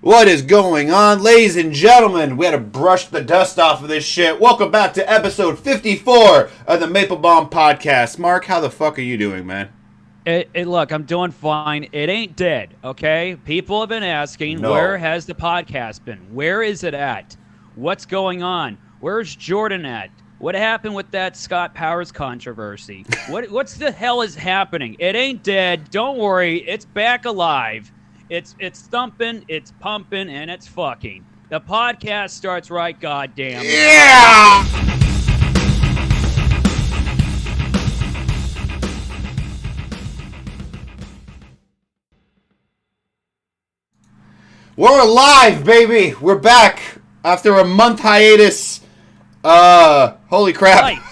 What is going on, ladies and gentlemen? We had to brush the dust off of this shit. Welcome back to episode 54 of the Maple-Baum podcast. Mark, how the fuck are you doing, man? Look, I'm doing fine. It ain't dead, okay? People have been asking, No. Where has the podcast been? Where is it at? What's going on? Where's Jordan at? What happened with that Scott Powers controversy? What's the hell is happening? It ain't dead. Don't worry. It's back alive. It's thumping, it's pumping, and it's fucking. The podcast starts right goddamn. Yeah! We're alive, baby! We're back after a month hiatus. Holy crap.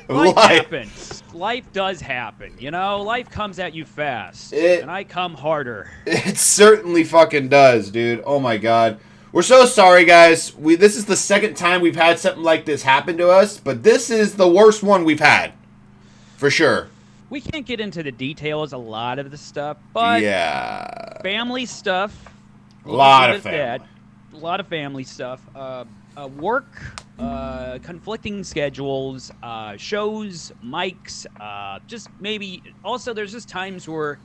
Life happens. Life does happen, you know? Life comes at you fast, and I come harder. It certainly fucking does, dude. Oh my god. We're so sorry, guys. This is the second time we've had something like this happen to us, but this is the worst one we've had. For sure. We can't get into the details of a lot of the stuff, but yeah, family stuff. A lot of family. A lot of family stuff. Work, conflicting schedules, shows, mics, just maybe. Also, there's just times where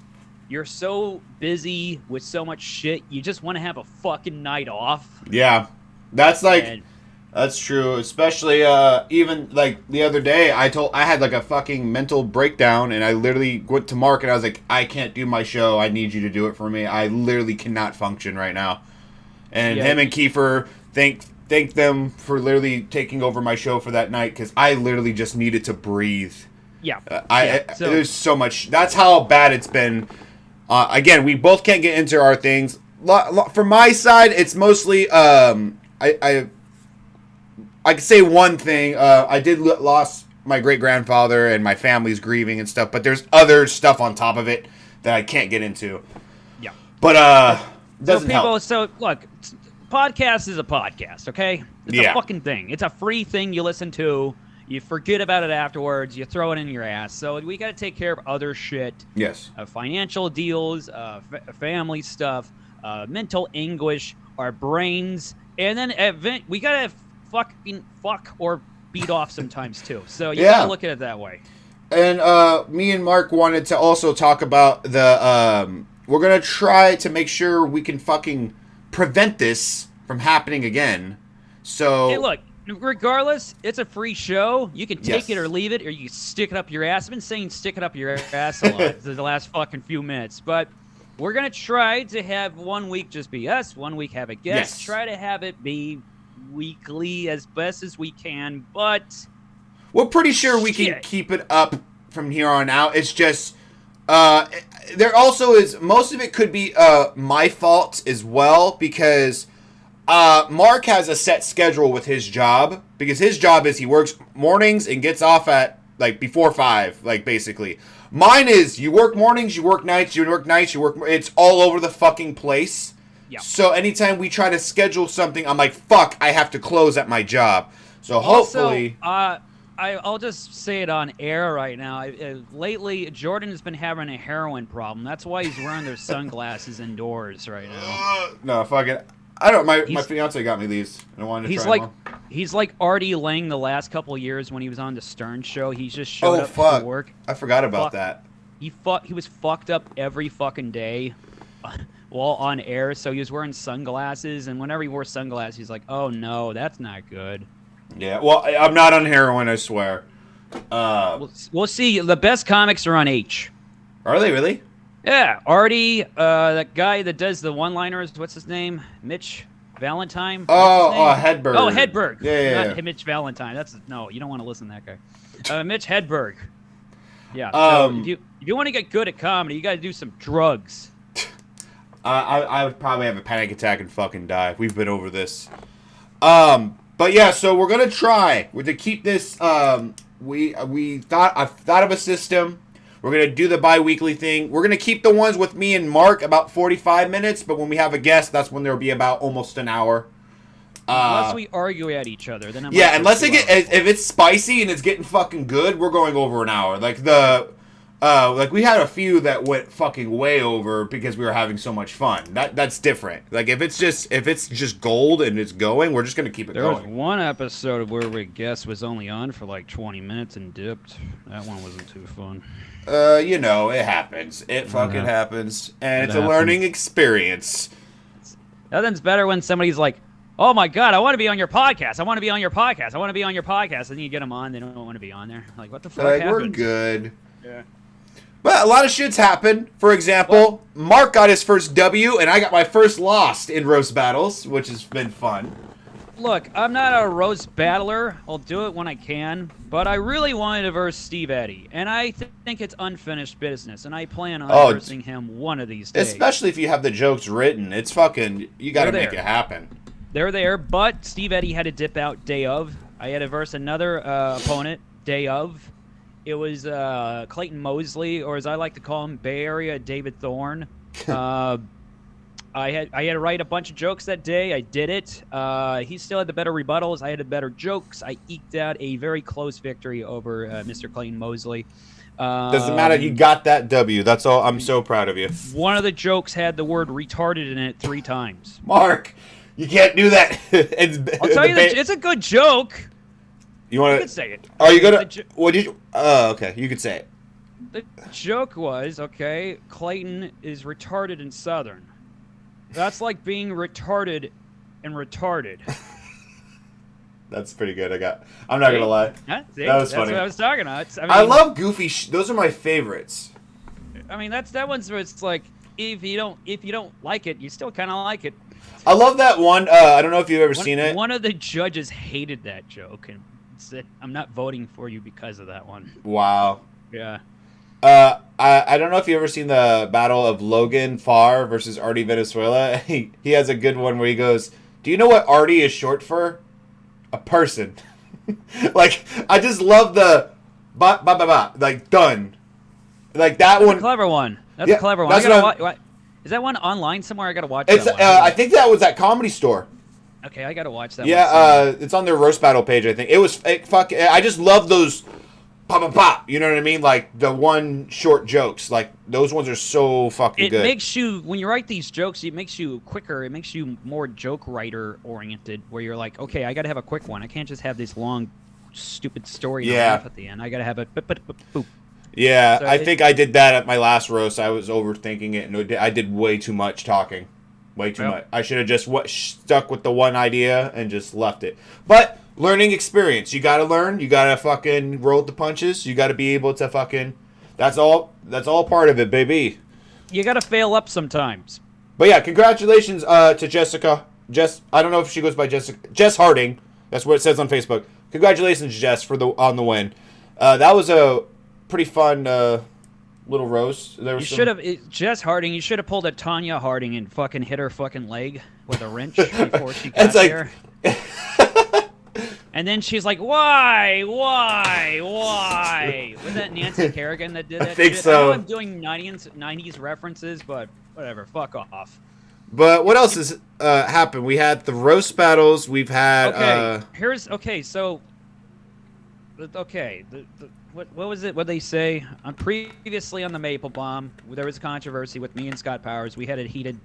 you're so busy with so much shit, you just want to have a fucking night off. Yeah, that's true. Especially even like the other day, I had like a fucking mental breakdown, and I literally went to Mark and I was like, I can't do my show. I need you to do it for me. I literally cannot function right now. And him and Keefer, thank them for literally taking over my show for that night, because I literally just needed to breathe. Yeah. There's so much. That's how bad it's been. Again, we both can't get into our things. For my side, it's mostly I can say one thing. I did lost my great grandfather, and my family's grieving and stuff. But there's other stuff on top of it that I can't get into. Yeah. But doesn't help. So look, podcast is a podcast, okay? It's a fucking thing. It's a free thing you listen to. You forget about it afterwards. You throw it in your ass. So we got to take care of other shit. Yes. Financial deals, family stuff, mental anguish, our brains, and then we got to fuck or beat off sometimes too. So you got to look at it that way. And me and Mark wanted to also talk about the we're going to try to make sure we can fucking prevent this from happening again. So hey, look, regardless, it's a free show. You can take it or leave it, or you can stick it up your ass. I've been saying stick it up your ass a lot the last fucking few minutes, but we're going to try to have 1 week just be us, 1 week have a guest. Yes. Try to have it be weekly as best as we can, but we're pretty sure we can keep it up from here on out. It's just there also is, most of it could be my fault as well, because Mark has a set schedule with his job, because his job is he works mornings and gets off at like before 5, like basically. Mine is you work mornings, you work nights, it's all over the fucking place. Yeah. So anytime we try to schedule something, I'm like, fuck, I have to close at my job. So hopefully I'll just say it on air right now. Lately, Jordan has been having a heroin problem. That's why he's wearing those sunglasses indoors right now. No, fuck it. I don't. My fiance got me these, and I wanted to try them on. He's like Artie Lang the last couple of years when he was on the Stern Show. He just showed up to work. I forgot about that. He was fucked up every fucking day while on air. So he was wearing sunglasses, and whenever he wore sunglasses, he's like, "Oh no, that's not good." Yeah, well, I'm not on heroin, I swear. We'll see. The best comics are on H. Are they really? Yeah, Artie, that guy that does the one-liners, what's his name? Mitch Valentine? Hedberg. Oh, Hedberg. Yeah. Not Mitch Valentine. No, you don't want to listen to that guy. Mitch Hedberg. Yeah, so if you want to get good at comedy, you got to do some drugs. I would probably have a panic attack and fucking die. We've been over this. But yeah, so we're gonna try. We're to keep this. I've thought of a system. We're gonna do the bi-weekly thing. We're gonna keep the ones with me and Mark about 45 minutes, but when we have a guest, that's when there'll be about almost an hour. Unless we argue at each other, then unless if it's spicy and it's getting fucking good, we're going over an hour. Like the Like we had a few that went fucking way over because we were having so much fun. That's different. Like if it's just gold and it's going, we're just gonna keep it There going. was one episode where we guest was only on for like 20 minutes and dipped. That one wasn't too fun. It happens. It fucking happens, and it's a learning experience. Nothing's better when somebody's like, "Oh my god, I want to be on your podcast. I want to be on your podcast. I want to be on your podcast," and then you get them on, they don't want to be on there. Like, what the fuck happened? We're good. Yeah. But a lot of shit's happened. For example, Mark got his first W, and I got my first loss in roast battles, which has been fun. Look, I'm not a roast battler. I'll do it when I can. But I really wanted to verse Steve Eddy. And I think it's unfinished business. And I plan on versing him one of these days. Especially if you have the jokes written. It's fucking... You gotta make it happen. They're there. But Steve Eddy had to dip out day of. I had to verse another opponent day of. It was Clayton Mosley, or as I like to call him, Bay Area David Thorne. I had to write a bunch of jokes that day. I did it. He still had the better rebuttals. I had the better jokes. I eked out a very close victory over Mr. Clayton Mosley. Doesn't matter. You got that W. That's all. I'm so proud of you. One of the jokes had the word retarded in it 3 times. Mark, you can't do that. I'll tell you, it's a good joke. You want to say it? Are you gonna? What did you? Okay, you could say it. The joke was, okay, Clayton is retarded in Southern. That's like being retarded and retarded. That's pretty good. I'm not gonna lie. That was funny. That's what I was talking about. I love goofy. Those are my favorites. I mean, that one's where it's like if you don't like it, you still kind of like it. I love that one. I don't know if you've ever seen it. One of the judges hated that joke and said, "I'm not voting for you because of that one." Wow. Yeah. I don't know if you've ever seen the battle of Logan Farr versus Artie Venezuela. He has a good one where he goes, "Do you know what Artie is short for? A person." Like, I just love the like done. Like that one. A clever one. That's a clever one. Is that one online somewhere? I gotta watch it. I think that was at Comedy Store. Okay, I gotta watch that. Yeah, it's on their roast battle page. I think it was. I just love those. Pop. You know what I mean? Like the one short jokes. Like those ones are so fucking good. It makes you, when you write these jokes, it makes you quicker. It makes you more joke writer oriented. Where you're like, okay, I got to have a quick one. I can't just have this long, stupid story at the end. I got to have a boop. Yeah, so I think I did that at my last roast. I was overthinking it, and I did way too much talking. Way too much. I should have just stuck with the one idea and just left it. But learning experience. You gotta learn. You gotta fucking roll with the punches. You gotta be able to fucking. That's all part of it, baby. You gotta fail up sometimes. But yeah, congratulations to Jessica. I don't know if she goes by Jessica. Jess Harding. That's what it says on Facebook. Congratulations, Jess, on the win. That was a pretty fun little roast. Jess Harding. You should have pulled a Tanya Harding and fucking hit her fucking leg with a wrench before she got there. And then she's like, why? Was that Nancy Kerrigan that did that? I think shit? so. I know I'm doing 90s references, but whatever. Fuck off. But what else has happened? We had the roast battles. We've had. What was it? What they say? Previously on the Maple-Baum, there was a controversy with me and Scott Powers. We had a heated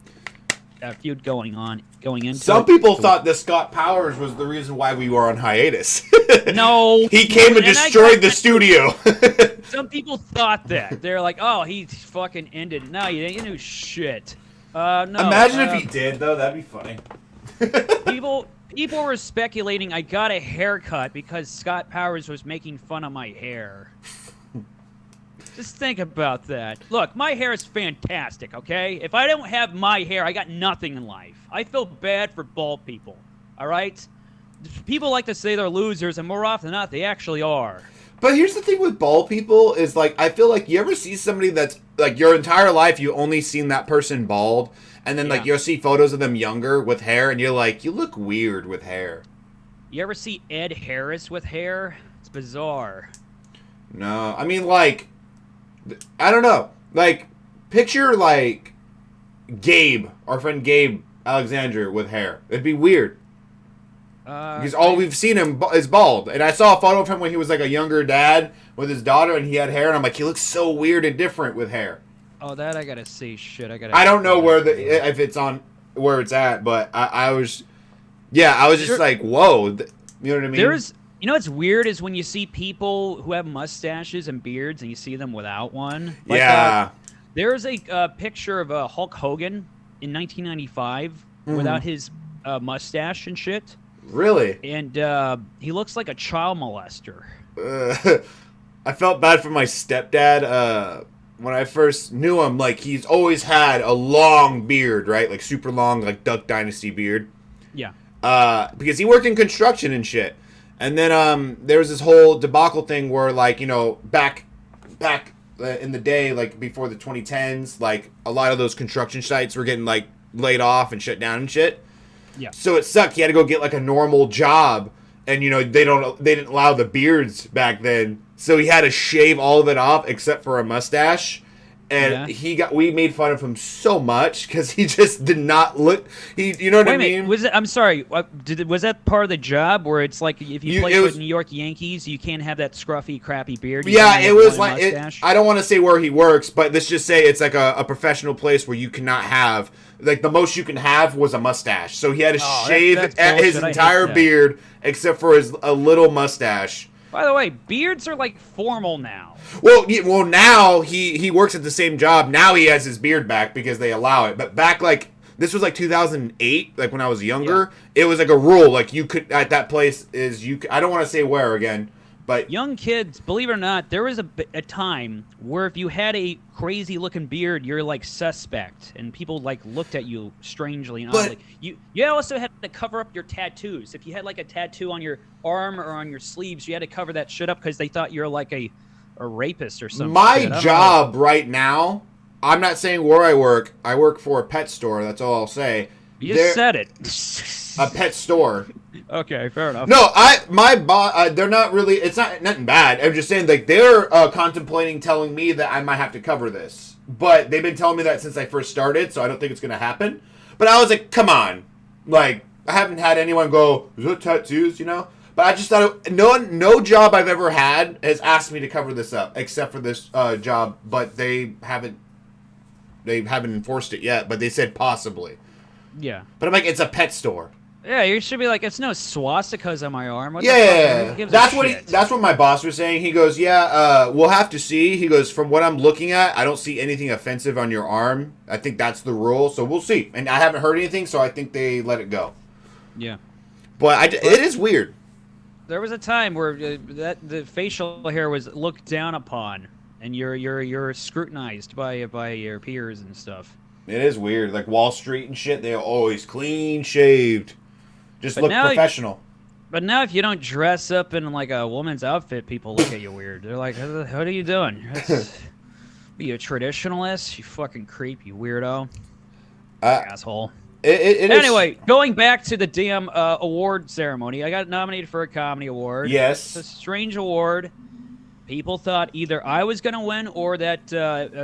feud going into. Some people thought that Scott Powers was the reason why we were on hiatus. No, he came and destroyed the studio. Some people thought that. They're like, "Oh, he fucking ended it." No, you didn't do shit. No. Imagine if he did, though. That'd be funny. People were speculating I got a haircut because Scott Powers was making fun of my hair. Just think about that. Look, my hair is fantastic, okay? If I don't have my hair, I got nothing in life. I feel bad for bald people, all right? People like to say they're losers, and more often than not, they actually are. But here's the thing with bald people is, like, I feel like you ever see somebody that's, like, your entire life you only seen that person bald, and then, like, you'll see photos of them younger with hair, and you're like, you look weird with hair. You ever see Ed Harris with hair? It's bizarre. No. I mean, like, I don't know. Like, picture, like, Gabe, our friend Gabe Alexander with hair. It'd be weird. Because all we've seen him is bald. And I saw a photo of him when he was like a younger dad with his daughter, and he had hair, and I'm like, he looks so weird and different with hair. Oh, that I gotta see. Shit, I don't know where if it's on where it's at, but I was just like, whoa, you know what I mean? You know what's weird is when you see people who have mustaches and beards, and you see them without one. Like, yeah. There's a picture of Hulk Hogan in 1995 without his mustache and shit. Really? And he looks like a child molester. I felt bad for my stepdad. When I first knew him, like, he's always had a long beard, right? Like, super long, like, Duck Dynasty beard. Yeah. Because he worked in construction and shit. And then there was this whole debacle thing where, like, you know, back in the day, like, before the 2010s, like, a lot of those construction sites were getting, like, laid off and shut down and shit. Yeah. So it sucked. He had to go get, like, a normal job. And, you know, they didn't allow the beards back then. So he had to shave all of it off except for a mustache. And we made fun of him so much because he just did not look. You know what I mean? I'm sorry. Was that part of the job where it's like if you play for the New York Yankees, you can't have that scruffy, crappy beard? Yeah, it was like I don't want to say where he works, but let's just say it's like a professional place where you cannot have, like, the most you can have was a mustache. So he had to shave his entire beard except for a little mustache. By the way, beards are like formal now. Well, now he works at the same job. Now he has his beard back because they allow it. But back, like, this was like 2008, like when I was younger. Yeah. It was like a rule, like, you could at that place I don't want to say where again, but young kids, believe it or not, there was a time where if you had a crazy looking beard, you're like suspect, and people like looked at you strangely and oddly. You also had to cover up your tattoos. If you had like a tattoo on your arm or on your sleeves, you had to cover that shit up because they thought you're like a rapist or something. My job right now, I'm not saying where I work. I work for a pet store. That's all I'll say. You just said it. A pet store. Okay, fair enough. No, they're not really. It's nothing bad. I'm just saying, like, they're contemplating telling me that I might have to cover this, but they've been telling me that since I first started, so I don't think it's gonna happen. But I was like, come on, like, I haven't had anyone go, is that tattoos, you know? But I just thought no job I've ever had has asked me to cover this up except for this job, but they haven't enforced it yet. But they said possibly. Yeah. But I'm like, it's a pet store. Yeah, you should be like, it's no swastikas on my arm. What that's what my boss was saying. He goes, we'll have to see. He goes, from what I'm looking at, I don't see anything offensive on your arm. I think that's the rule, so we'll see. And I haven't heard anything, so I think they let it go. Yeah. But it is weird. There was a time where the facial hair was looked down upon, and you're scrutinized by your peers and stuff. It is weird. Like Wall Street and shit, they're always clean shaved. Just look professional. But now if you don't dress up in like a woman's outfit, people look at you weird. They're like, what are you doing? Are you a traditionalist? You fucking creep, you weirdo. Asshole. Anyway, going back to the damn award ceremony, I got nominated for a comedy award. Yes. It's a strange award. People thought either I was going to win or that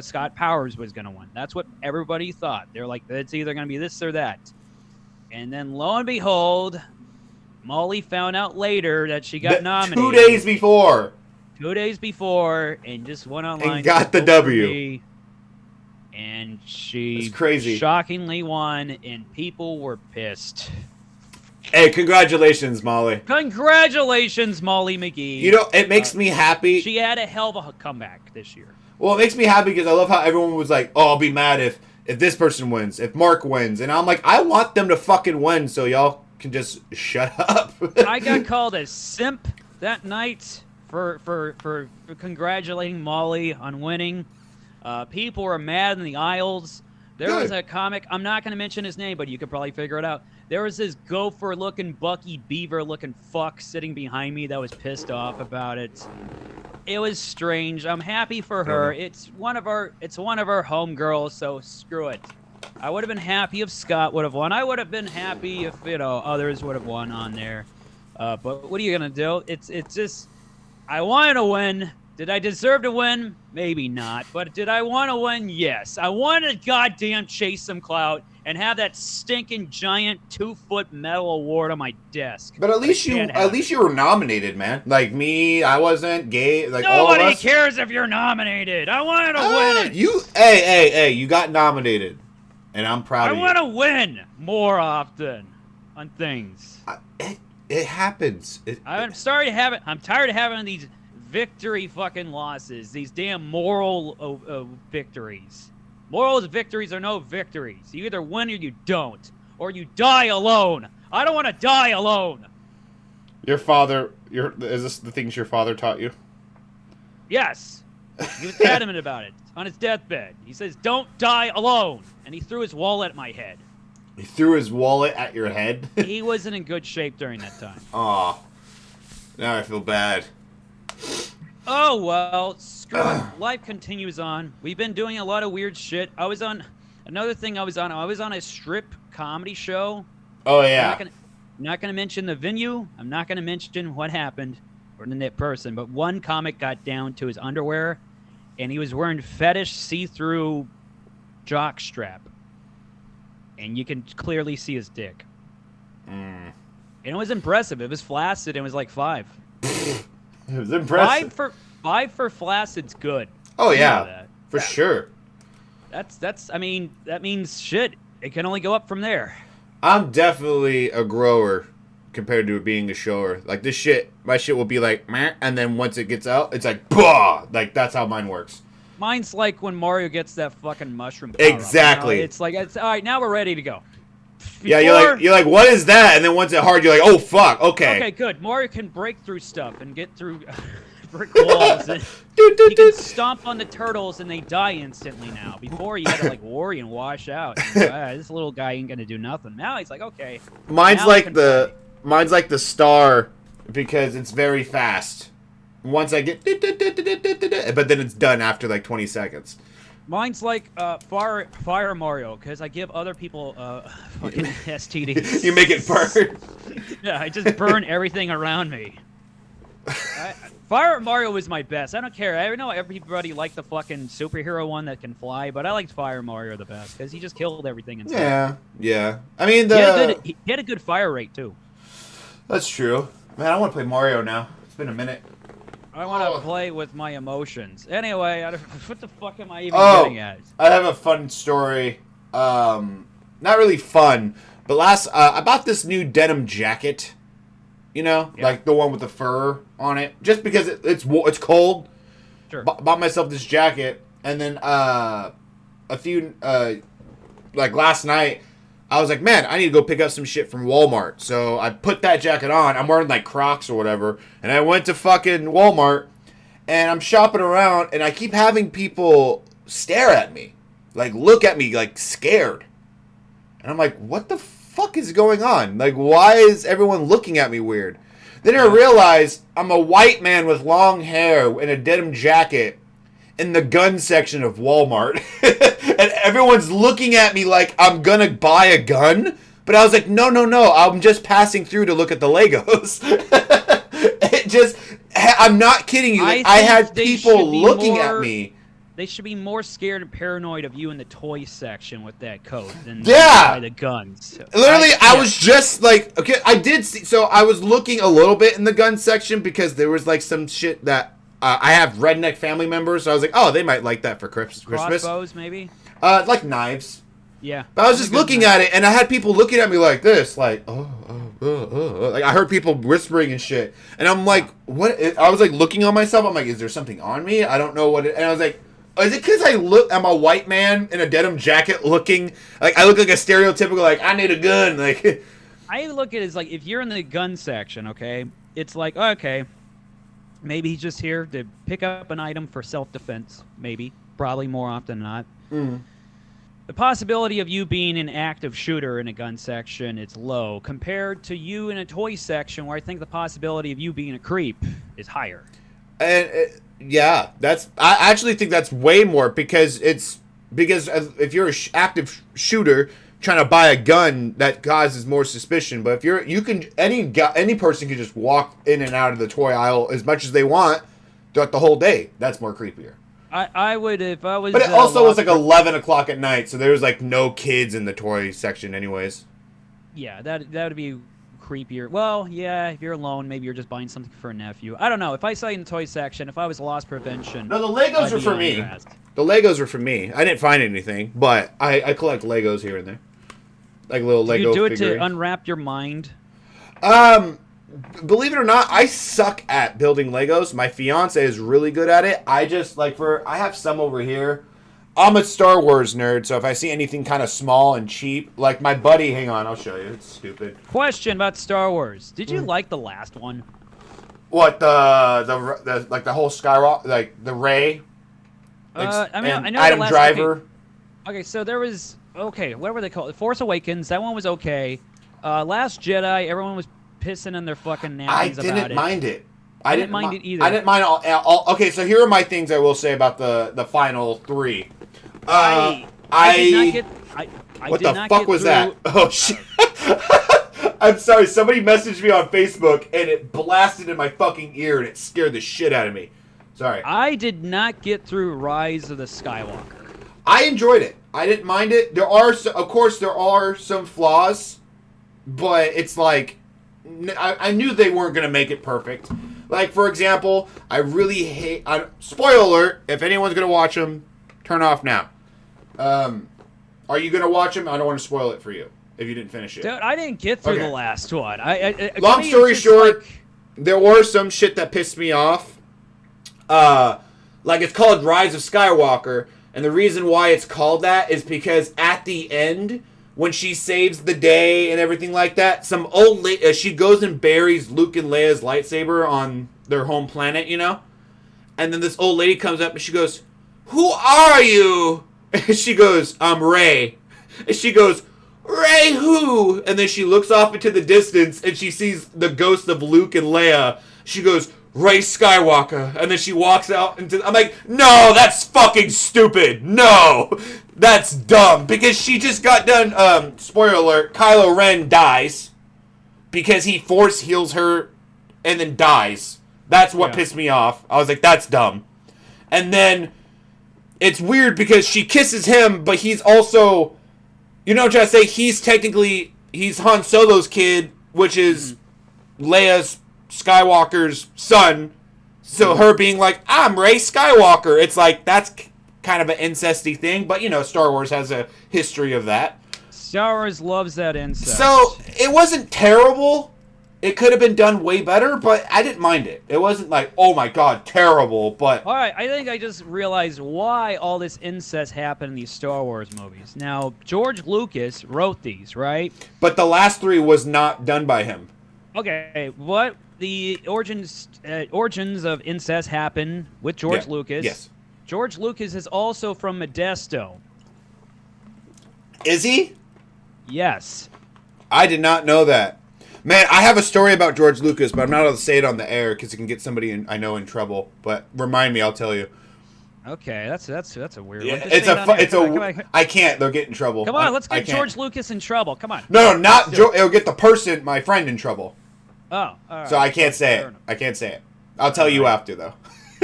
Scott Powers was going to win. That's what everybody thought. They're like, it's either going to be this or that. And then, lo and behold, Molly found out later that she got nominated. 2 days before. 2 days before, and just went online. And got the W. And she crazy. Shockingly won, and people were pissed. Hey, congratulations, Molly. Congratulations, Molly McGee. You know, it makes me happy. She had a hell of a comeback this year. Well, it makes me happy because I love how everyone was like, oh, I'll be mad if this person wins, if Mark wins. And I'm like, I want them to fucking win so y'all can just shut up. I got called a simp that night for congratulating Molly on winning. People were mad in the aisles. There was a comic, I'm not going to mention his name, but you could probably figure it out. There was this gopher-looking, Bucky Beaver-looking fuck sitting behind me that was pissed off about it. It was strange. I'm happy for her. It's one of our homegirls, so screw it. I would have been happy if Scott would have won. I would have been happy if, others would have won on there. But what are you going to do? It's just, I wanted to win, Did I deserve to win? Maybe not. But did I want to win? Yes. I wanted to goddamn chase some clout and have that stinking giant 2-foot metal award on my desk. But at least you were nominated, man. Like me, I wasn't gay. Like nobody all of us. cares if you're nominated. I wanted to win it. Hey, you got nominated, and I'm proud of you. I want to win more often on things. It happens. I'm sorry to have it. I'm tired of having these victory fucking losses. These damn moral victories. Moral victories are no victories. You either win or you don't. Or you die alone. I don't want to die alone. Your father, is this the things your father taught you? Yes. He was adamant about it. On his deathbed. He says, don't die alone. And he threw his wallet at my head. He threw his wallet at your head? He wasn't in good shape during that time. Aw. Now I feel bad. Oh, well, screw it. Life continues on. We've been doing a lot of weird shit. Another thing I was on a strip comedy show. Oh, yeah. I'm not gonna mention the venue. I'm not gonna mention what happened or the person, but one comic got down to his underwear, and he was wearing fetish see-through jock strap. And you can clearly see his dick. And it was impressive. It was flaccid. It was like 5. It was impressive. 5 for flaccid's good. Oh, yeah. For sure. I mean, that means shit. It can only go up from there. I'm definitely a grower compared to being a shower. Like, my shit will be like, meh, and then once it gets out, it's like, bah! Like, that's how mine works. Mine's like when Mario gets that fucking mushroom power exactly. Up, it's like, all right, now we're ready to go. Yeah, you're like, what is that? And then once it hard, you're like, oh, fuck, okay. Okay, good. Mario can break through stuff and get through brick walls. And he can stomp on the turtles and they die instantly now. Before, you had to, like, worry and wash out. And, this little guy ain't going to do nothing. Now he's like, okay. Mine's like the star because it's very fast. Once I get, but then it's done after like 20 seconds. Mine's like Fire Mario, because I give other people fucking STDs. You make it burn. Yeah, I just burn everything around me. Fire Mario was my best. I don't care. I know everybody liked the fucking superhero one that can fly, but I liked Fire Mario the best, because he just killed everything inside. Yeah. I mean, he had a good fire rate, too. That's true. Man, I want to play Mario now. It's been a minute. I want to play with my emotions. Anyway, what the fuck am I even getting at? I have a fun story. Not really fun, but I bought this new denim jacket. You know, like the one with the fur on it, just because it's cold. Sure. Bought myself this jacket, and then like last night, I was like, man, I need to go pick up some shit from Walmart. So I put that jacket on. I'm wearing like Crocs or whatever. And I went to fucking Walmart and I'm shopping around and I keep having people stare at me. Like look at me like scared. And I'm like, what the fuck is going on? Like why is everyone looking at me weird? Then I realized I'm a white man with long hair in a denim jacket in the gun section of Walmart. And everyone's looking at me like I'm gonna buy a gun. But I was like, no. I'm just passing through to look at the Legos. I'm not kidding you. Like, I had people looking at me. They should be more scared and paranoid of you in the toy section with that coat than by the guns. Literally, I was just like, okay, I did see. So I was looking a little bit in the gun section because there was like some shit that I have redneck family members. So I was like, oh, they might like that for Christmas. Crossbows, maybe? Like knives. Yeah. But I was just looking at it, and I had people looking at me like this, like, like I heard people whispering and shit, and I'm like, what? I was like looking on myself. I'm like, is there something on me? I don't know what. And I was like, is it because I'm a white man in a denim jacket, looking like I look like a stereotypical like I need a gun, like. I look at it as like if you're in the gun section, okay, it's like okay, maybe he's just here to pick up an item for self-defense, maybe, probably more often than not. Mm. The possibility of you being an active shooter in a gun section, it's low, compared to you in a toy section where I think the possibility of you being a creep is higher. And yeah, I actually think that's way more because if you're an active shooter trying to buy a gun, that causes more suspicion. But if any person can just walk in and out of the toy aisle as much as they want, throughout the whole day. That's more creepier. I would if I was. But it also was like 11 o'clock at night, so there was like no kids in the toy section, anyways. Yeah, that would be creepier. Well, yeah, if you're alone, maybe you're just buying something for a nephew. I don't know. If I saw you in the toy section, if I was loss prevention. No, the Legos are for me. The Legos are for me. I didn't find anything, but I collect Legos here and there, like little Lego. You do it figurines. to unwrap your mind. Believe it or not, I suck at building Legos. My fiance is really good at it. I just I have some over here. I'm a Star Wars nerd, so if I see anything kind of small and cheap, like my buddy, hang on, I'll show you. It's stupid. Question about Star Wars. Did you like the last one? What the like the whole Skywalker, like the Rey? I know Adam the last, Driver. Okay, so there was what were they called? Force Awakens. That one was okay. Last Jedi. Everyone was pissing in their fucking napkins about it. I didn't mind it. I didn't mind it either. I didn't mind all. Okay, so here are my things I will say about the final 3. I did not get. What the fuck was that? Oh shit! I'm sorry. Somebody messaged me on Facebook and it blasted in my fucking ear and it scared the shit out of me. Sorry. I did not get through Rise of the Skywalker. I enjoyed it. I didn't mind it. There are, of course, there are some flaws, but it's like I knew they weren't gonna make it perfect. Like for example, I really hate. Spoiler alert! If anyone's gonna watch them, turn off now. Are you gonna watch them? I don't want to spoil it for you if you didn't finish it. Dude, I didn't get through the last one. Long story short, there were some shit that pissed me off. Like it's called Rise of Skywalker, and the reason why it's called that is because at the end, when she saves the day and everything like that, some old lady, she goes and buries Luke and Leia's lightsaber on their home planet, you know? And then this old lady comes up and she goes, "Who are you?" And she goes, "I'm Rey." And she goes, "Rey who?" And then she looks off into the distance and she sees the ghost of Luke and Leia. She goes, "Rey Skywalker." And then she walks out into... I'm like, no, that's fucking stupid. No, that's dumb. Because she just got done... spoiler alert, Kylo Ren dies. Because he force heals her and then dies. That's what pissed me off. I was like, that's dumb. And then... it's weird because she kisses him, but he's also... you know what I'm trying to say? He's technically... he's Han Solo's kid, which is Leia's... Skywalker's son, so her being like, "I'm Rey Skywalker," it's like that's kind of an incesty thing, but you know, Star Wars has a history of that. Star Wars loves that incest. So it wasn't terrible. It could have been done way better, but I didn't mind it. It wasn't like, oh my god, terrible. But all right, I think I just realized why all this incest happened in these Star Wars movies. Now, George Lucas wrote these, right? But the last 3 was not done by him. Okay, what? The origins of incest happen with George Lucas. Yes. George Lucas is also from Modesto. Is he? Yes. I did not know that. Man, I have a story about George Lucas, but I'm not able to say it on the air because it can get somebody I know in trouble. But remind me, I'll tell you. Okay, that's a weird one. Yeah, I can't. They'll get in trouble. Come on, let's get George Lucas in trouble. Come on. No, not Joe. It'll get the person, my friend, in trouble. Oh, all right. So I can't say it. I can't say it. I'll tell you after, though.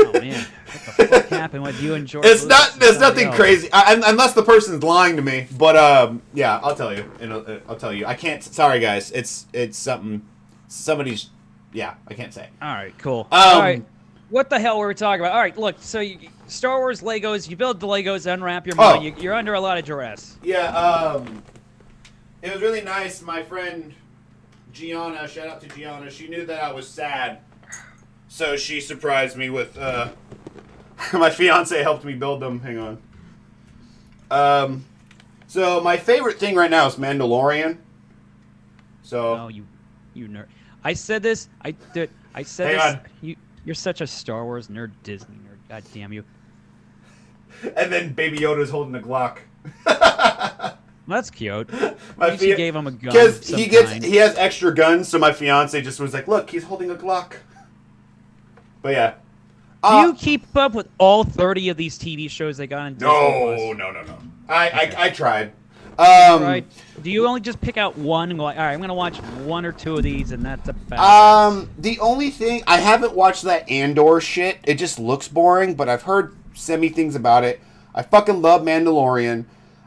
Oh man, what the fuck happened with you and George? It's not. There's nothing crazy, unless the person's lying to me. But yeah, I'll tell you. I'll tell you. I can't. Sorry, guys. It's something. Somebody's. Yeah, I can't say. All right, cool. All right. What the hell were we talking about? All right, look. So Star Wars Legos. You build the Legos, unwrap your mind. You're under a lot of duress. Yeah. It was really nice. My friend Gianna, shout out to Gianna. She knew that I was sad, so she surprised me with. My fiance helped me build them. Hang on. So my favorite thing right now is Mandalorian. So. Oh, you nerd! I said this. I said hang this. You're such a Star Wars nerd, Disney nerd. God damn you! And then Baby Yoda's holding a Glock. That's cute. She gave him a gun. Because he has extra guns, so my fiance just was like, "Look, he's holding a Glock." But yeah. Do you keep up with all 30 of these TV shows they got on Disney Plus? No. I tried. Right. Do you only just pick out one and go like, all right, I'm gonna watch one or two of these, and that's about it? The only thing I haven't watched that Andor shit. It just looks boring, but I've heard semi things about it. I fucking love Mandalorian.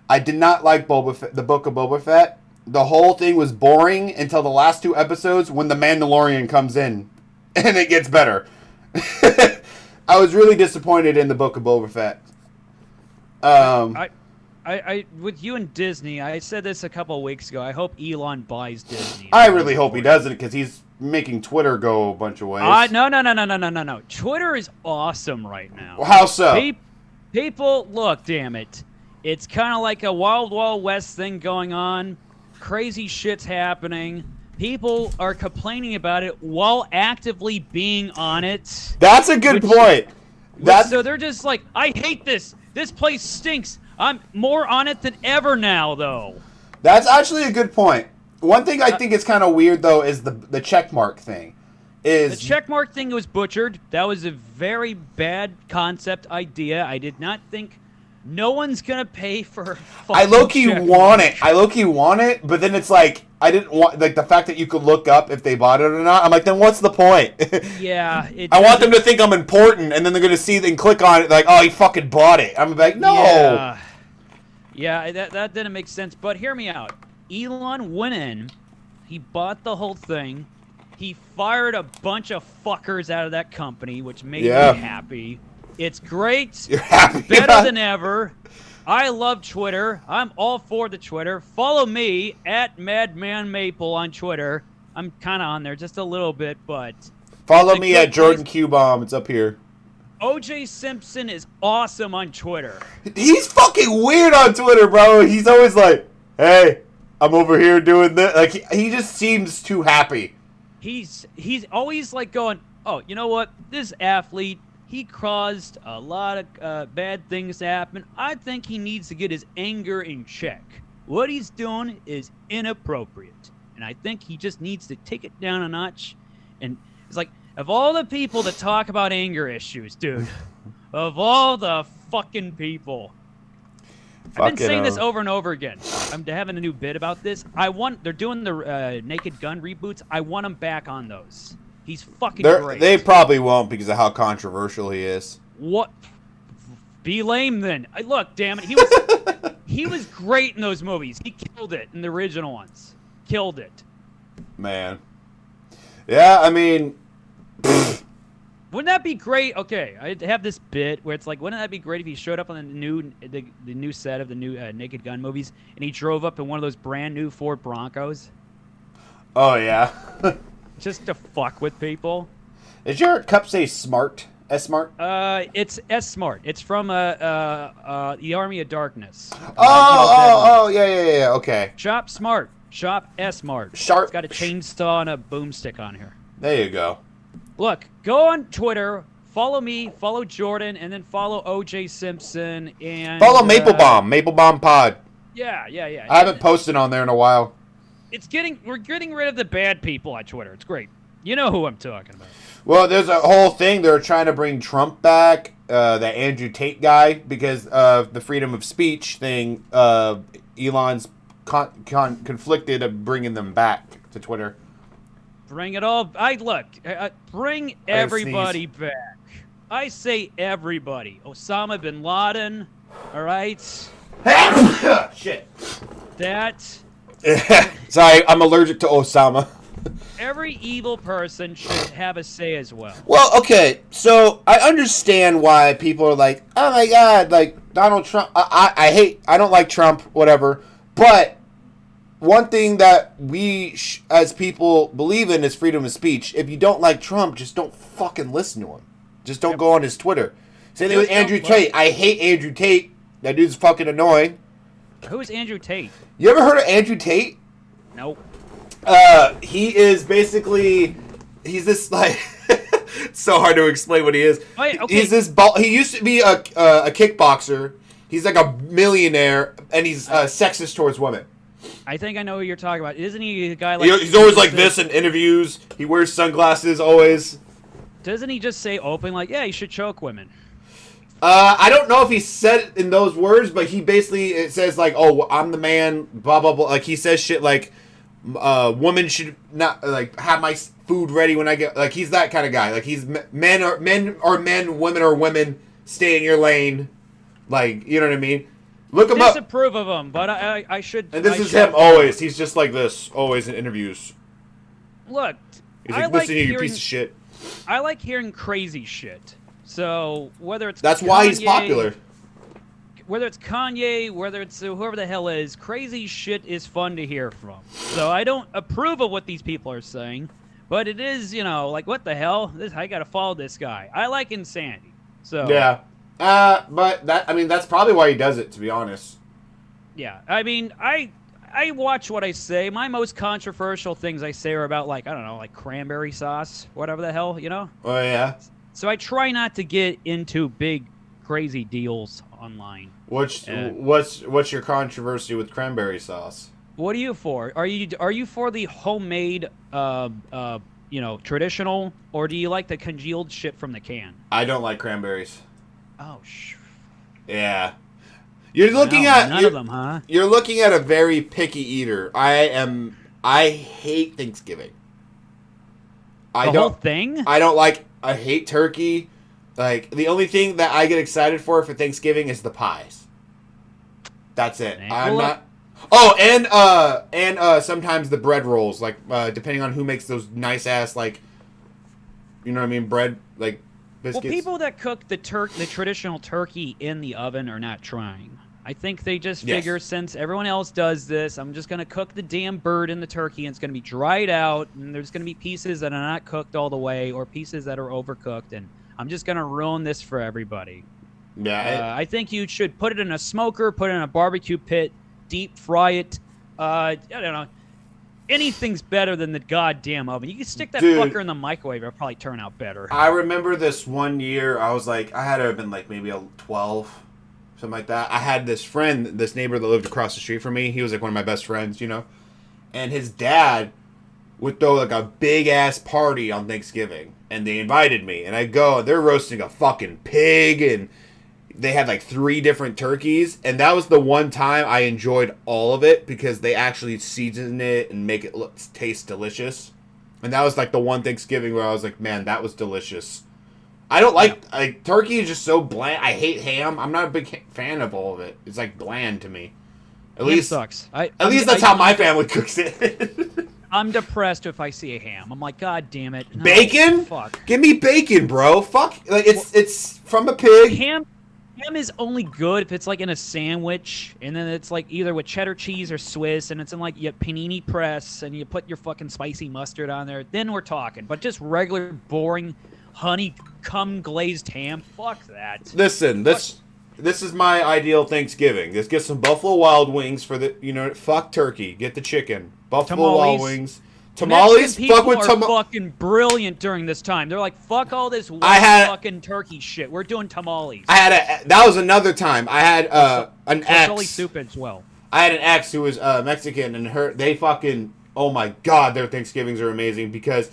I did not like the Book of Boba Fett. The whole thing was boring until the last 2 episodes when the Mandalorian comes in, and it gets better. I was really disappointed in the Book of Boba Fett. I with you and Disney, I said this a couple of weeks ago. I hope Elon buys Disney. I really hope he doesn't, because he's making Twitter go a bunch of ways. No. Twitter is awesome right now. How so? People, look, damn it. It's kind of like a Wild Wild West thing going on. Crazy shit's happening. People are complaining about it while actively being on it. That's a good point. So they're just like, I hate this. This place stinks. I'm more on it than ever now, though. That's actually a good point. One thing I think is kind of weird, though, is the checkmark thing. The checkmark thing was butchered. That was a very bad concept idea. I did not think no one's going to pay for I low-key want it. I low-key want it, but then it's like, I didn't want, like, the fact that you could look up if they bought it or not. I'm like, then what's the point? Yeah. I want them to think I'm important, and then they're going to see and click on it, like, oh, he fucking bought it. I'm like, no. Yeah, that didn't make sense. But hear me out. Elon went in. He bought the whole thing. He fired a bunch of fuckers out of that company, which made me happy. It's great. You're happy. Better than ever. I love Twitter. I'm all for the Twitter. Follow me at Madman Maple on Twitter. I'm kind of on there just a little bit, but... Follow me at Jordan Q-Bomb. It's up here. O.J. Simpson is awesome on Twitter. He's fucking weird on Twitter, bro. He's always like, hey, I'm over here doing this. Like, he just seems too happy. He's always like going, oh, you know what? This athlete, he caused a lot of bad things to happen. I think he needs to get his anger in check. What he's doing is inappropriate. And I think he just needs to take it down a notch. And it's like, of all the people that talk about anger issues, dude, of all the fucking people, I've been saying this over and over again. I'm having a new bit about this. They're doing the Naked Gun reboots. I want him back on those. He's fucking great. They probably won't because of how controversial he is. What? Be lame then. Look, damn it. He was great in those movies. He killed it in the original ones. Killed it. Man. Yeah, I mean... Wouldn't that be great? Okay, I have this bit where it's like, wouldn't that be great if he showed up on the new set of the new Naked Gun movies and he drove up in one of those brand new Ford Broncos? Oh, yeah. Just to fuck with people. Is your cup say smart? S-Smart? It's S-Smart. It's from the Army of Darkness. Yeah, okay. Shop Smart. Shop S-Smart. Sharp. It's got a chainsaw and a boomstick on here. There you go. Look, go on Twitter, follow me, follow Jordan, and then follow O.J. Simpson and follow Maple-Baum, Maple-Baum Pod. Yeah. I haven't posted on there in a while. We're getting rid of the bad people on Twitter. It's great. You know who I'm talking about. Well, there's a whole thing. They're trying to bring Trump back, that Andrew Tate guy, because of the freedom of speech thing. Elon's conflicted of bringing them back to Twitter. Bring it all. Bring everybody back. I say everybody. Osama bin Laden. All right. Shit. That. Sorry, I'm allergic to Osama. Every evil person should have a say as well. Well, okay, so I understand why people are like, oh my god, like Donald Trump. I don't like Trump, whatever. But one thing that we as people believe in is freedom of speech. If you don't like Trump, just don't fucking listen to him. Just don't go on his Twitter. Same thing with Andrew Tate. I hate Andrew Tate. That dude's fucking annoying. Who is Andrew Tate? You ever heard of Andrew Tate? Nope. He is basically, he's this like, it's so hard to explain what he is. Wait, okay. He's this he used to be a kickboxer. He's like a millionaire, and he's sexist towards women. I think I know who you're talking about. Isn't he a guy like... He's always like this in interviews. He wears sunglasses always. Doesn't he just say open like, yeah, you should choke women? I don't know if he said it in those words, but he basically it says like, "Oh, I'm the man." Blah blah blah. Like he says shit like, "Women should not like have my food ready when I get." Like he's that kind of guy. Like he's men are men, women are women. Stay in your lane. Like you know what I mean. Look him up. Disapprove of him, but I should. And this is him always. He's just like this always in interviews. Look, he's like, listen to you, piece of shit. I like hearing crazy shit. So whether it's that's why he's popular. Whether it's Kanye, whether it's whoever the hell is, crazy shit is fun to hear from. So I don't approve of what these people are saying, but it is, like what the hell? I gotta follow this guy. I like insanity. So yeah, but that's probably why he does it. To be honest. Yeah, I mean, I watch what I say. My most controversial things I say are about, like, I don't know, like cranberry sauce, whatever the hell, Oh, yeah. So I try not to get into big, crazy deals online. What's your controversy with cranberry sauce? What are you for? Are you for the homemade, traditional, or do you like the congealed shit from the can? I don't like cranberries. Oh, yeah. You're looking at none of them, huh? You're looking at a very picky eater. I hate Thanksgiving. Whole thing? I hate turkey. Like the only thing that I get excited for Thanksgiving is the pies. That's it. I'm not. Oh, and sometimes the bread rolls, like depending on who makes those nice ass like, you know what I mean, bread like biscuits. Well, people that cook the traditional turkey in the oven are not trying. I think they just figure since everyone else does this, I'm just going to cook the damn bird in the turkey, and it's going to be dried out, and there's going to be pieces that are not cooked all the way or pieces that are overcooked, and I'm just going to ruin this for everybody. Yeah. I think you should put it in a smoker, put it in a barbecue pit, deep fry it. I don't know. Anything's better than the goddamn oven. You can stick that fucker in the microwave, it'll probably turn out better. I remember this one year, I was like, I had to have been like maybe 12, something like that. I had this friend, this neighbor that lived across the street from me. He was like one of my best friends, and his dad would throw like a big ass party on Thanksgiving, and they invited me, and I go, they're roasting a fucking pig, and they had like 3 different turkeys, and that was the one time I enjoyed all of it because they actually season it and make it taste delicious. And that was like the one Thanksgiving where I was like, man, that was delicious. I don't like turkey is just so bland. I hate ham. I'm not a big fan of all of it. It's like bland to me. At least sucks. At least that's how my family cooks it. I'm depressed if I see a ham. I'm like, God damn it. No, bacon? Fuck. Give me bacon, bro. Fuck. Like it's from a pig. Ham is only good if it's like in a sandwich, and then it's like either with cheddar cheese or Swiss, and it's in like your panini press, and you put your fucking spicy mustard on there. Then we're talking. But just regular, boring, honeycomb glazed ham, fuck that. Listen, this is my ideal Thanksgiving. Let's get some Buffalo Wild Wings for the, fuck turkey. Get the chicken. Buffalo Wild Wings. Tamales, fuck with tamales. Fucking brilliant during this time. They're like, fuck all this fucking turkey shit. We're doing tamales. That was another time. I had an ex. Chili soup as well. I had an ex who was Mexican, and they fucking, oh my god, their Thanksgivings are amazing because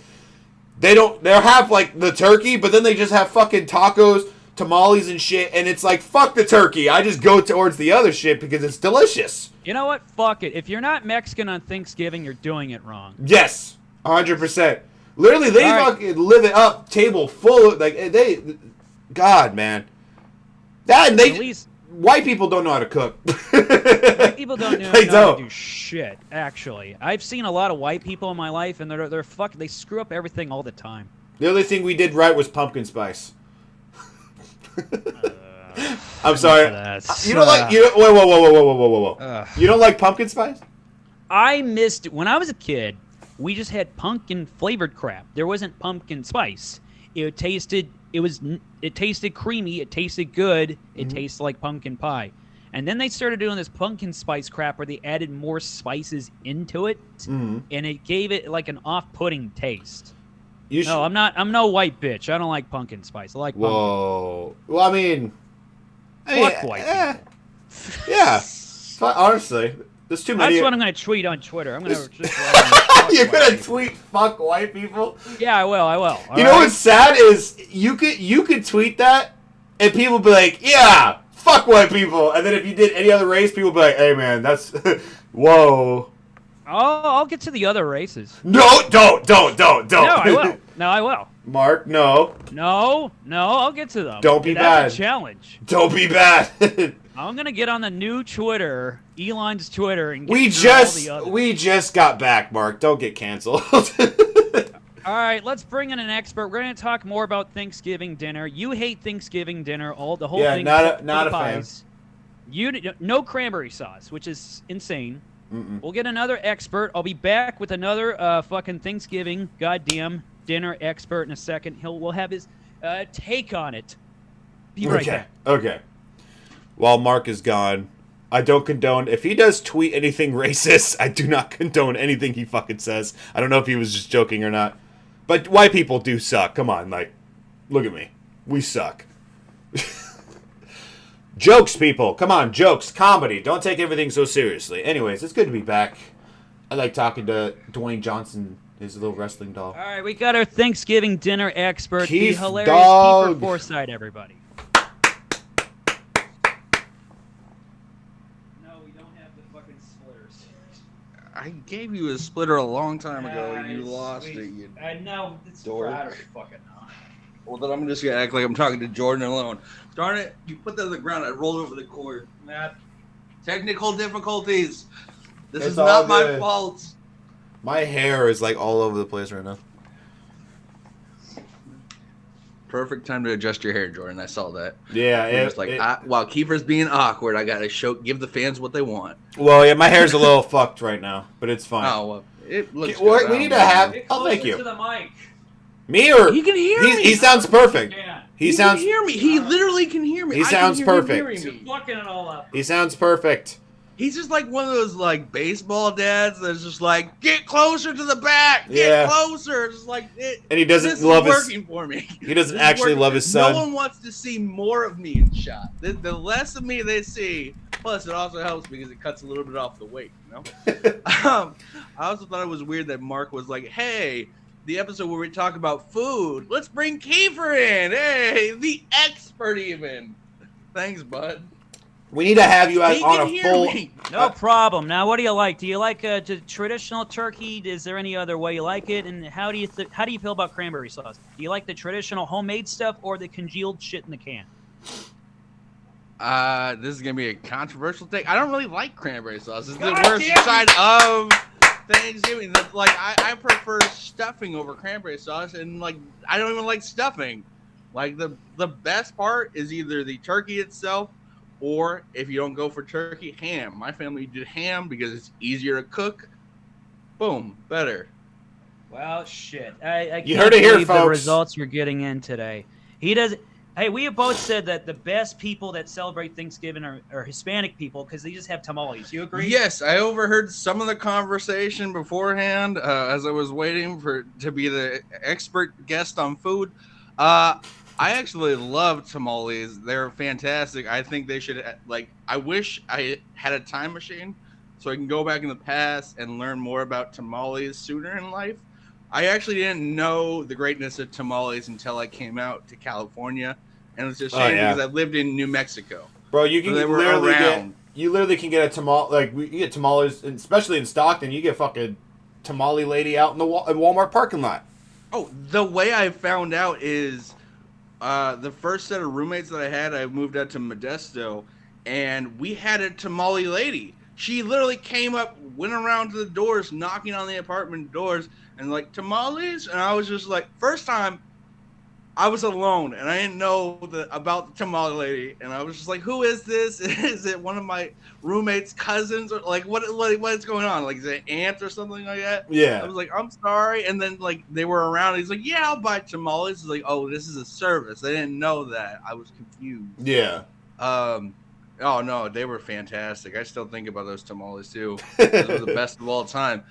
they'll have like the turkey, but then they just have fucking tacos, tamales and shit, and it's like, fuck the turkey. I just go towards the other shit because it's delicious. You know what? Fuck it. If you're not Mexican on Thanksgiving, you're doing it wrong. Yes, 100%. Literally, they fucking live it up. Table full of, like, God, man. At least white people don't know how to cook. White people don't know how to do shit, actually. I've seen a lot of white people in my life, and they screw up everything all the time. The only thing we did right was pumpkin spice. I'm sorry. You don't like whoa. You don't like pumpkin spice? I missed when I was a kid. We just had pumpkin flavored crap. There wasn't pumpkin spice. It tasted creamy. It tasted good. It tasted like pumpkin pie. And then they started doing this pumpkin spice crap where they added more spices into it, and it gave it like an off-putting taste. I'm no white bitch. I don't like pumpkin spice. I like pumpkin. Whoa. Well, I mean, fuck white people. Yeah. Honestly, there's too many. That's what I'm going to tweet on Twitter. I'm going to just You're going to tweet fuck white people? Yeah, I will. You know what's sad is you could tweet that And people be like, yeah, fuck white people. And then if you did any other race, people be like, hey, man, that's... Whoa. I'll get to the other races. No, don't. No, I will. No, I will. Mark, no. No, I'll get to them. Don't be bad. That's a challenge. Don't be bad. I'm going to get on the new Twitter, Elon's Twitter, and get we just got back, Mark. Don't get canceled. All right, let's bring in an expert. We're going to talk more about Thanksgiving dinner. You hate Thanksgiving dinner, the whole thing. Yeah, not a fan. No cranberry sauce, which is insane. Mm-mm. We'll get another expert. I'll be back with another fucking Thanksgiving goddamn dinner expert in a second. We'll have his take on it. Be right back. Okay. While Mark is gone, I don't condone... If he does tweet anything racist, I do not condone anything he fucking says. I don't know if he was just joking or not. But white people do suck. Come on, like, look at me. We suck. Jokes, people. Come on, jokes. Comedy. Don't take everything so seriously. Anyways, it's good to be back. I like talking to Dwayne Johnson, his little wrestling doll. All right, we got our Thanksgiving dinner expert, Keith, the hilarious dog. Keefer Forsyth, everybody. No, we don't have the fucking splitters. I gave you a splitter a long time ago, and you lost it. You I know. It's dork. I don't fucking know. Well, then I'm just gonna act like I'm talking to Jordan alone. Darn it! You put that on the ground. I rolled over the cord. Matt, technical difficulties. This is not my fault. My hair is like all over the place right now. Perfect time to adjust your hair, Jordan. I saw that. Yeah, It's like while Keefer's being awkward, I gotta give the fans what they want. Well, yeah, my hair's a little fucked right now, but it's fine. Oh, well, it looks. We need to have. Oh, thank you. To the mic. Me or He can hear me. He sounds perfect. He sounds. can hear me. He literally can hear me. He sounds perfect. You're fucking it all up. He sounds perfect. He's just like one of those like baseball dads that's just like, get closer to the back, get Yeah. closer. It's like And he doesn't this love is his. working for me. He doesn't This is actually working. love his son. No one wants to see more of me in shot. The less of me they see, plus it also helps because it cuts a little bit off the weight. You know. I also thought it was weird that Mark was like, hey. The episode where we talk about food. Let's bring Keefer in. Hey, the expert even. Thanks, bud. We need to have you He on can a hear full. me. No problem. Now, what do you like? Do you like traditional turkey? Is there any other way you like it? And how do you feel about cranberry sauce? Do you like the traditional homemade stuff or the congealed shit in the can? This is gonna be a controversial take. I don't really like cranberry sauce. It's the God worst damn it. side of Thanksgiving. Like I prefer stuffing over cranberry sauce, and like I don't even like stuffing. Like the best part is either the turkey itself, or if you don't go for turkey, ham. My family did ham because it's easier to cook. Boom, better. Well, shit. I can't You heard it here, believe the folks. results you're getting in today. He does. Hey, we have both said that the best people that celebrate Thanksgiving are Hispanic people because they just have tamales. You agree? Yes, I overheard some of the conversation beforehand as I was waiting to be the expert guest on food. I actually love tamales. They're fantastic. I think they should, I wish I had a time machine so I can go back in the past and learn more about tamales sooner in life. I actually didn't know the greatness of tamales until I came out to California, and it's a shame because I lived in New Mexico. Bro, you can They were literally around. you literally can get a tamale. Like you get tamales, and especially in Stockton. You get fucking tamale lady out in the Walmart parking lot. Oh, the way I found out is the first set of roommates that I had, I moved out to Modesto, and we had a tamale lady. She literally came up, went around to the doors, knocking on the apartment doors, and like, tamales? And I was just like, first time, I was alone, and I didn't know about the tamale lady, and I was just like, who is this? Is it one of my roommate's cousins? Or like, what is going on? Like, is it an aunt or something like that? Yeah. I was like, I'm sorry. And then, like, they were around. He's like, yeah, I'll buy tamales. He's like, oh, this is a service. I didn't know that. I was confused. Yeah. Oh, no, they were fantastic. I still think about those tamales, too. Those were the best of all time.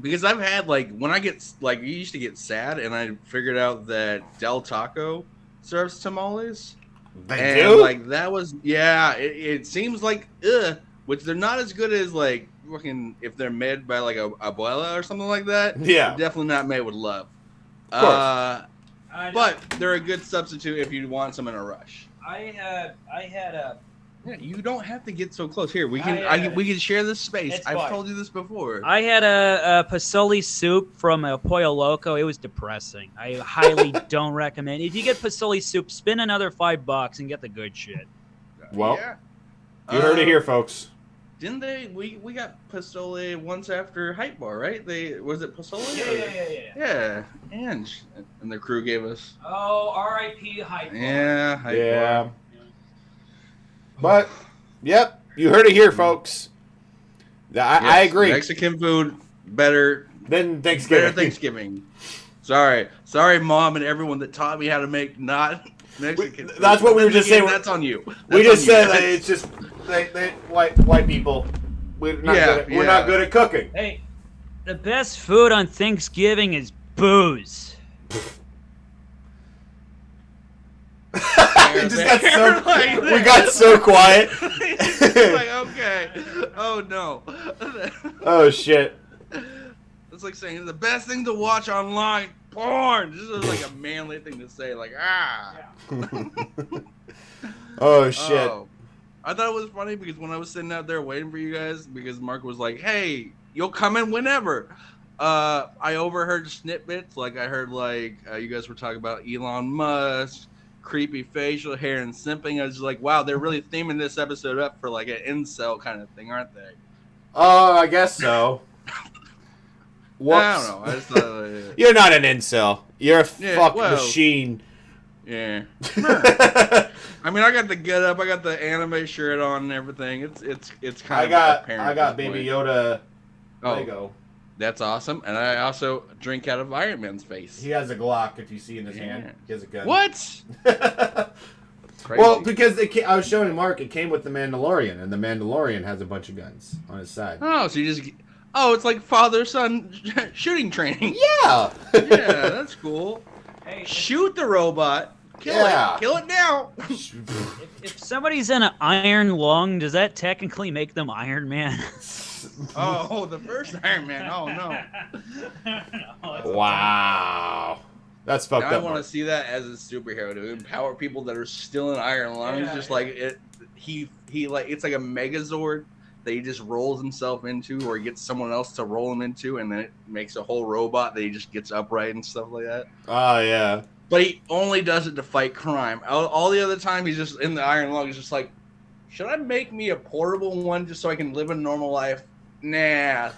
Because I've had, like, when I get, like, you used to get sad, and I figured out that Del Taco serves tamales. They And, do? like, that was, yeah, it seems like, which they're not as good as, like, fucking, if they're made by, like, a abuela or something like that. Yeah. They're definitely not made with love. Of course. but they're a good substitute if you want some in a rush. I had a. Yeah, you don't have to get so close. Here, we can share this space. I've told you this before. I had a pasoli soup from a Pollo Loco. It was depressing. I highly don't recommend. If you get pasoli soup, spend another $5 and get the good shit. Well, you heard it here, folks. Didn't they? We got Pasole once after Hype Bar, right? Was it Pasole? Yeah. And the crew gave us. Oh, R.I.P. Hype Bar. Yeah, Hype Bar. But, yep, you heard it here, folks. I agree. Mexican food better than Thanksgiving. Better Thanksgiving. Sorry, Mom, and everyone that taught me how to make not Mexican. That's what we were just saying. That's on you. We just said that it's just they white people. We're not good at cooking. Hey, the best food on Thanksgiving is booze. We got so quiet. Like, okay. Oh no. Oh shit. It's like saying the best thing to watch online, porn. This is like a manly thing to say. Like, Oh shit. Oh. I thought it was funny because when I was sitting out there waiting for you guys, because Mark was like, "Hey, you'll come in whenever." I overheard snippets. Like I heard you guys were talking about Elon Musk, creepy facial hair, and simping. I was like, "Wow, they're really theming this episode up for like an incel kind of thing, aren't they?" Oh, I guess so. I don't know. I just thought you're not an incel. You're a machine. Yeah. I mean, I got the get up, I got the anime shirt on and everything. It's kind of apparent. I got Baby Yoda Lego. That's awesome. And I also drink out of Iron Man's face. He has a Glock, if you see in his hand. He has a gun. What? Well, because I was showing Mark, it came with the Mandalorian, and the Mandalorian has a bunch of guns on his side. Oh, so you just... Oh, it's like father-son shooting training. Yeah. Yeah, that's cool. Hey, shoot the robot. Kill it. Kill it now. If somebody's in an iron lung, does that technically make them Iron Man? Oh, the first Iron Man. Oh, no. Wow. That's fucked up. I want to see that as a superhero to empower people that are still in iron lungs. Like it, he like it's like a Megazord that he just rolls himself into, or he gets someone else to roll him into, and then it makes a whole robot that he just gets upright and stuff like that. Oh yeah. But he only does it to fight crime. All the other time, he's just in the iron lung. He's just like, should I make me a portable one just so I can live a normal life? Nah.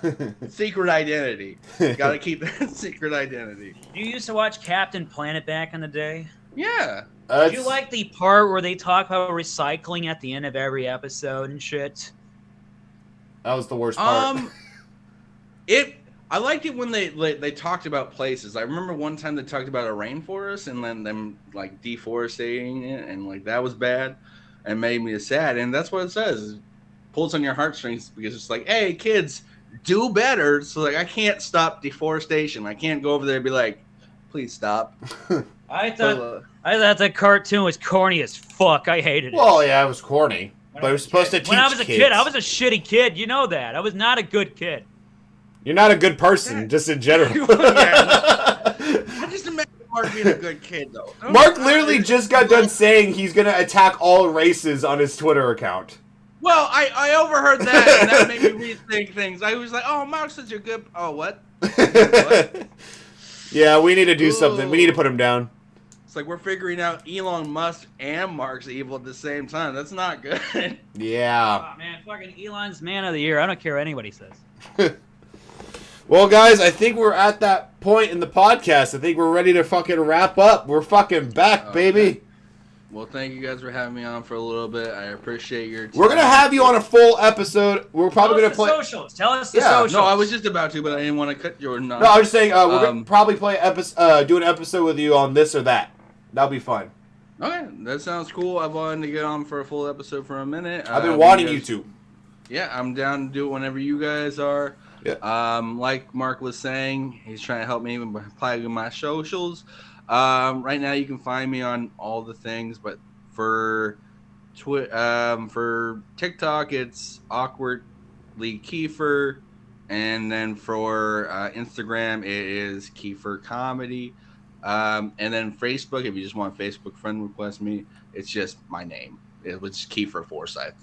Secret identity. Gotta keep that secret identity. You used to watch Captain Planet back in the day? Yeah. Did you like the part where they talk about recycling at the end of every episode and shit? That was the worst part. I liked it when they talked about places. I remember one time they talked about a rainforest and then them like deforesting it, and like that was bad and made me sad. And that's what it says. It pulls on your heartstrings because it's like, hey kids, do better. So like I can't stop deforestation. I can't go over there and be like, please stop. I thought that cartoon was corny as fuck. I hated it. Well, yeah, it was corny. But it was supposed to teach kids. When I was a kid, I was a shitty kid. You know that. I was not a good kid. You're not a good person, just in general. I just imagine Mark being a good kid, though. Mark literally just got done saying he's going to attack all races on his Twitter account. Well, I overheard that, and that made me rethink things. I was like, oh, Mark's such a good... Oh, what? What? Yeah, we need to do something. We need to put him down. It's like we're figuring out Elon Musk and Mark's evil at the same time. That's not good. Yeah. Oh, man, fucking Elon's man of the year. I don't care what anybody says. Well, guys, I think we're at that point in the podcast. I think we're ready to fucking wrap up. We're fucking back, baby. Well, thank you guys for having me on for a little bit. I appreciate your time. We're going to have you on a full episode. We're probably going to play... socials. Tell us the socials. No, I was just about to, but I didn't want to cut Jordan off. No, I was just saying we're going to probably do an episode with you on this or that. That'll be fun. Okay, that sounds cool. I've wanted to get on for a full episode for a minute. I've been wanting you to. Yeah, I'm down to do it whenever you guys are. Yeah. Like Mark was saying, he's trying to help me apply with my socials. Right now, you can find me on all the things, but for TikTok, it's awkwardly Keefer, and then for Instagram, it is Keefer Comedy. And then Facebook, if you just want Facebook friend request me, it's just my name. It was Keefer Forsyth.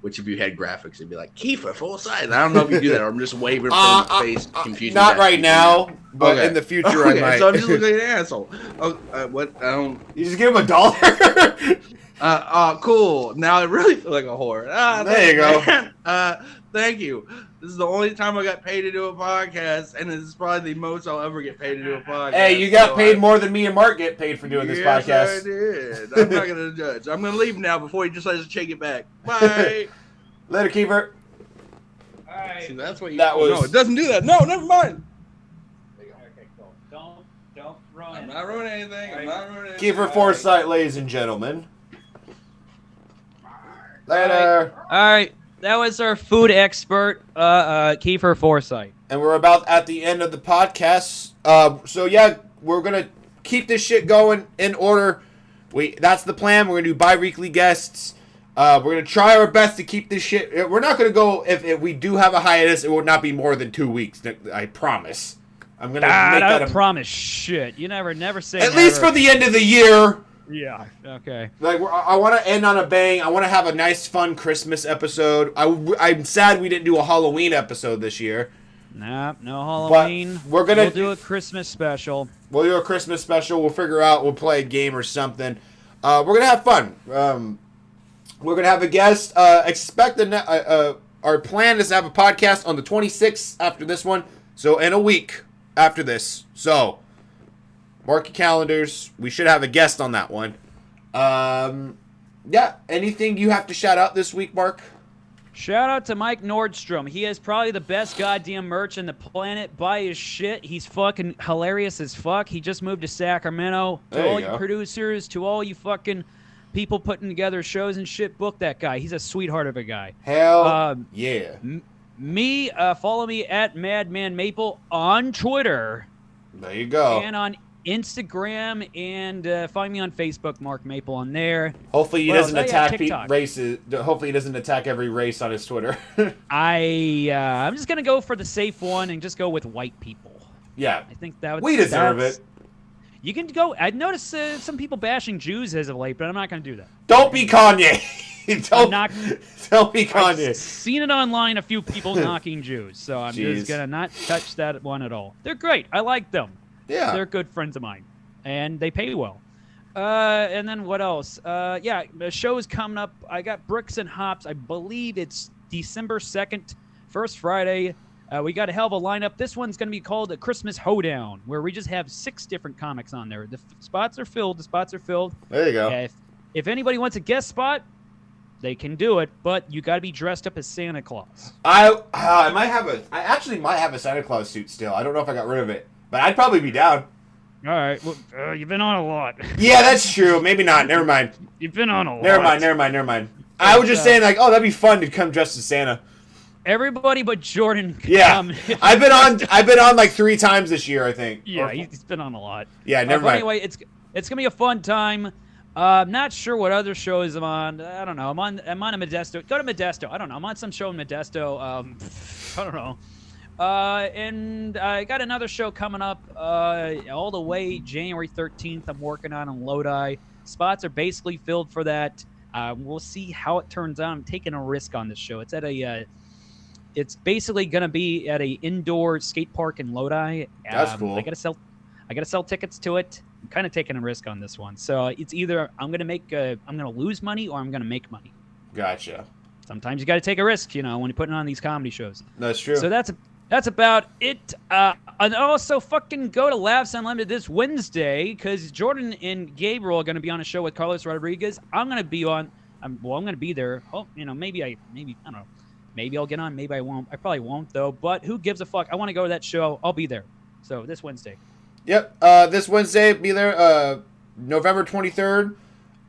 Which, if you had graphics, it'd be like Keefer Forsyth. I don't know if you do that, or I'm just waving from the face, confusing. Not right now, but in the future, I might. So I'm just looking like an asshole. Oh, what? I don't. You just give him $1. Cool. Now I really feel like a whore. There you go. Thank you. This is the only time I got paid to do a podcast, and this is probably the most I'll ever get paid to do a podcast. Hey, you got paid more than me and Mark get paid for doing this podcast. Yes, I did. I'm not going to judge. I'm going to leave now before he decides to take it back. Bye. Later, Keefer. All right. See, that's what you. That was. No, it doesn't do that. No, never mind. Okay, cool. Don't ruin it. I'm not ruining anything. I'm not ruining anything. Keefer Forsyth, ladies and gentlemen. Later. All right. That was our food expert, Keefer Forsyth. And we're about at the end of the podcast. So yeah, we're gonna keep this shit going in order. That's the plan. We're gonna do bi-weekly guests. We're gonna try our best to keep this shit. We're not gonna go if we do have a hiatus. It will not be more than 2 weeks. I promise. I'm gonna make that. I promise. Shit, you never say. At least for the end of the year. Yeah. Okay. Like I want to end on a bang. I want to have a nice, fun Christmas episode. I'm sad we didn't do a Halloween episode this year. Nah, no Halloween. But we'll do a Christmas special. We'll do a Christmas special. We'll figure out. We'll play a game or something. We're gonna have fun. We're gonna have a guest. Expect our plan is to have a podcast on the 26th after this one. So in a week after this. So. Mark your calendars. We should have a guest on that one. Yeah. Anything you have to shout out this week, Mark? Shout out to Mike Nordstrom. He has probably the best goddamn merch on the planet. Buy his shit. He's fucking hilarious as fuck. He just moved to Sacramento. To all you producers, to all you fucking people putting together shows and shit, book that guy. He's a sweetheart of a guy. Hell yeah. Follow me at Madman Maple on Twitter. There you go. And on Instagram, and find me on Facebook, Mark Maple, on there. Hopefully he doesn't attack races. Hopefully he doesn't attack every race on his Twitter. I'm just gonna go for the safe one and just go with white people. Yeah, I think that we deserve it. You can go. I noticed some people bashing Jews as of late, but I'm not gonna do that. Don't be Kanye. Don't be Kanye. I've seen it online. A few people knocking Jews, so I'm just gonna not touch that one at all. They're great. I like them. Yeah. They're good friends of mine, and they pay well. And then what else? The show is coming up. I got Bricks and Hops. I believe it's December 2nd, first Friday. We got a hell of a lineup. This one's going to be called a Christmas Hoedown, where we just have 6 different comics on there. The spots are filled. There you go. If anybody wants a guest spot, they can do it, but you got to be dressed up as Santa Claus. I actually might have a Santa Claus suit still. I don't know if I got rid of it. But I'd probably be down. All right. Well, you've been on a lot. Yeah, that's true. Maybe not. Never mind. You've been on a lot. Never mind. I was just saying, like, oh, that'd be fun to come dressed as Santa. Everybody but Jordan can come. I've been on like 3 times this year, I think. Yeah, he's been on a lot. Yeah, never mind. Anyway, it's gonna be a fun time. I'm not sure what other shows I'm on. I don't know. I'm on a Modesto. Go to Modesto. I don't know. I'm on some show in Modesto. I don't know. And I got another show coming up all the way January 13th. I'm working on in Lodi. Spots are basically filled for that. We'll see how it turns out. I'm taking a risk on this show. It's at it's basically going to be at a indoor skate park in Lodi. That's cool. I got to sell tickets to it. I'm kind of taking a risk on this one. So it's either I'm going to lose money or I'm going to make money. Gotcha. Sometimes you got to take a risk, when you're putting on these comedy shows. That's true. So that's about it. And also fucking go to Laughs Unlimited this Wednesday, because Jordan and Gabriel are going to be on a show with Carlos Rodriguez. I'm going to be on. I'm going to be there. Oh, maybe I don't know. Maybe I'll get on. Maybe I won't. I probably won't though. But who gives a fuck? I want to go to that show. I'll be there. So this Wednesday. Yep. This Wednesday, be there. November 23rd.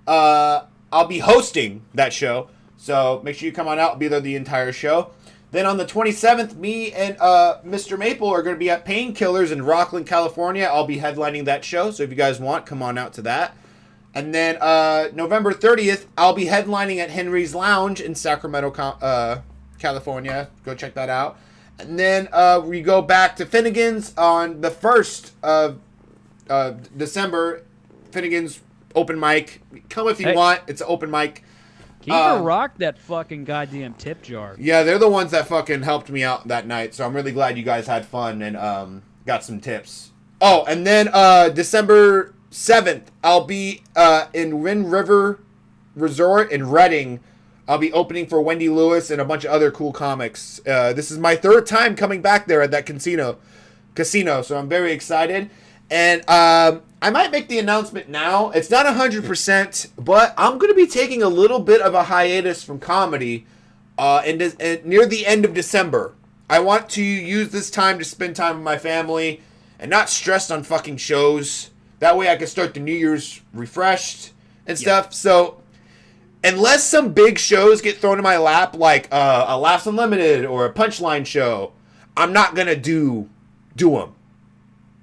I'll be hosting that show. So make sure you come on out. I'll be there the entire show. Then on the 27th, me and Mr. Maple are going to be at Painkillers in Rockland, California. I'll be headlining that show. So if you guys want, come on out to that. And then November 30th, I'll be headlining at Henry's Lounge in Sacramento, California. Go check that out. And then we go back to Finnegan's on the 1st of December, Finnegan's open mic. Come if you want. It's an open mic. Keefer rocked that fucking goddamn tip jar. Yeah, they're the ones that fucking helped me out that night, so I'm really glad you guys had fun and got some tips. Oh, and then December 7th, I'll be in Wind River Resort in Reading. I'll be opening for Wendy Lewis and a bunch of other cool comics. This is my third time coming back there at that casino, so I'm very excited. And I might make the announcement now. It's not 100%, but I'm going to be taking a little bit of a hiatus from comedy near the end of December. I want to use this time to spend time with my family and not stressed on fucking shows. That way I can start the New Year's refreshed and stuff. So unless some big shows get thrown in my lap, like a Laughs Unlimited or a Punchline show, I'm not going to do them.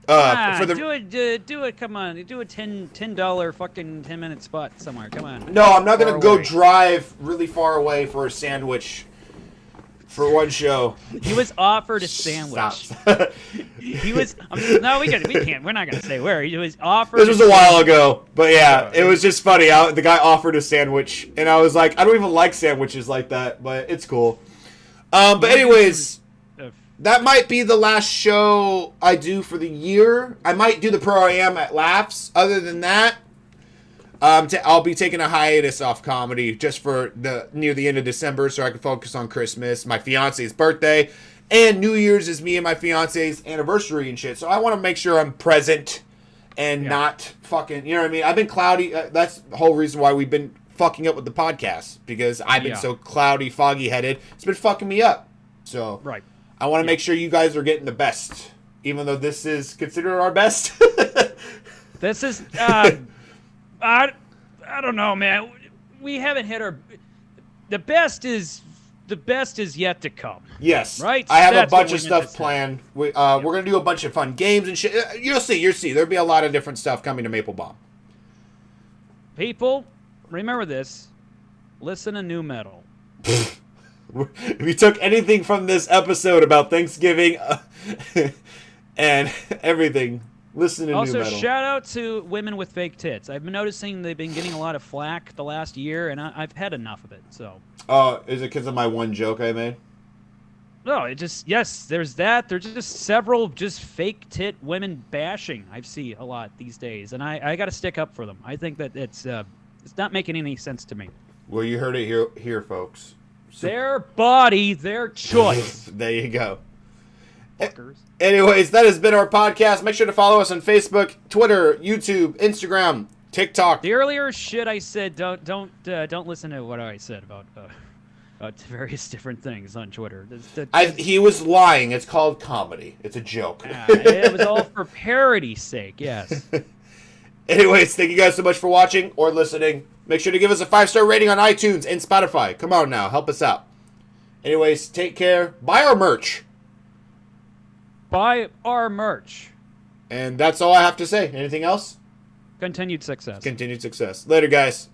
Do it. Come on, do a $10 fucking 10-minute spot somewhere. Come on. No, I'm not gonna go drive really far away for a sandwich for one show. He was offered a sandwich. He was. No, we can't. We're not gonna say where. He was offered. This was a while ago, but yeah, it was just funny. The guy offered a sandwich, and I was like, I don't even like sandwiches like that, but it's cool. But anyways. That might be the last show I do for the year. I might do the Pro Am at Laughs. Other than that, I'll be taking a hiatus off comedy just for near the end of December so I can focus on Christmas, my fiance's birthday, and New Year's is me and my fiance's anniversary and shit. So I want to make sure I'm present and not fucking, you know what I mean? I've been cloudy. That's the whole reason why we've been fucking up with the podcast, because I've been so cloudy, foggy-headed. It's been fucking me up. So right. I want to make sure you guys are getting the best, even though this is considered our best. This is, I don't know, man. We haven't hit our. The best is yet to come. Yes, right. I have a bunch of stuff planned. We're gonna do a bunch of fun games and shit. You'll see. There'll be a lot of different stuff coming to Maple-Baum. People, remember this. Listen to nu metal. If you took anything from this episode about Thanksgiving and everything, listen to nu metal. Also, shout out to women with fake tits. I've been noticing they've been getting a lot of flack the last year, and I've had enough of it. So. Oh, is it because of my one joke I made? No, there's that. There's just several just fake tit women bashing I see a lot these days, and I got to stick up for them. I think that it's not making any sense to me. Well, you heard it here, folks. Their body, their choice. There you go. Fuckers. Anyways, that has been our podcast. Make sure to follow us on Facebook, Twitter, YouTube, Instagram, TikTok. The earlier shit I said, don't listen to what I said about various different things on Twitter. He was lying. It's called comedy. It's a joke. It was all for parody's sake. Yes. Anyways, thank you guys so much for watching or listening. Make sure to give us a 5-star rating on iTunes and Spotify. Come on now, help us out. Anyways, take care. Buy our merch. Buy our merch. And that's all I have to say. Anything else? Continued success. Continued success. Later, guys.